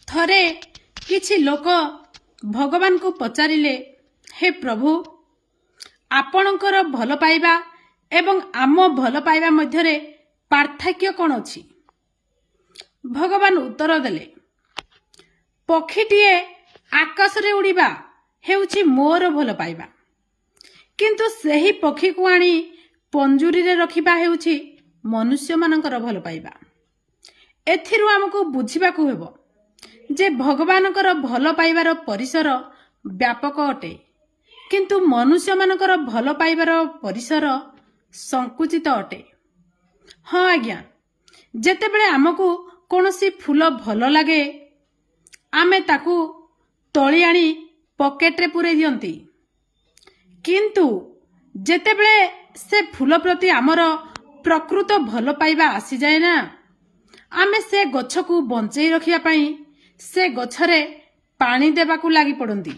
ଥରେ କିଛି ଲୋକ ଭଗବାନଙ୍କୁ ପଚାରିଲେ, ହେ ପ୍ରଭୁ, ଆପଣଙ୍କର ଭଲ ପାଇବା ଏବଂ ଆମ ଭଲ ପାଇବା ମଧ୍ୟରେ ପାର୍ଥକ୍ୟ କ'ଣ ଅଛି? ଭଗବାନ ଉତ୍ତର ଦେଲେ, ପକ୍ଷୀଟିଏ ଆକାଶରେ ଉଡ଼ିବା ହେଉଛି ମୋର ଭଲ ପାଇବା, କିନ୍ତୁ ସେହି ପକ୍ଷୀକୁ ଆଣି ପଞ୍ଜୁରୀରେ ରଖିବା ହେଉଛି ମନୁଷ୍ୟମାନଙ୍କର ଭଲ ପାଇବା। ଏଥିରୁ ଆମକୁ ବୁଝିବାକୁ ହେବ ଯେ ଭଗବାନଙ୍କର ଭଲ ପାଇବାର ପରିସର ବ୍ୟାପକ ଅଟେ, କିନ୍ତୁ ମନୁଷ୍ୟମାନଙ୍କର ଭଲ ପାଇବାର ପରିସର ସଂକୁଚିତ ଅଟେ। ହଁ ଆଜ୍ଞା, ଯେତେବେଳେ ଆମକୁ କୌଣସି ଫୁଲ ଭଲ ଲାଗେ, ଆମେ ତାକୁ ତୋଳି ଆଣି ପକେଟରେ ପୂରେଇ ଦିଅନ୍ତି, କିନ୍ତୁ ଯେତେବେଳେ ସେ ଫୁଲ ପ୍ରତି ଆମର ପ୍ରକୃତ ଭଲ ପାଇବା ଆସିଯାଏ ନା, ଆମେ ସେ ଗଛକୁ ବଞ୍ଚେଇ ରଖିବା ପାଇଁ ସେ ଗଛରେ ପାଣି ଦେବାକୁ ଲାଗି ପଡ଼ନ୍ତି।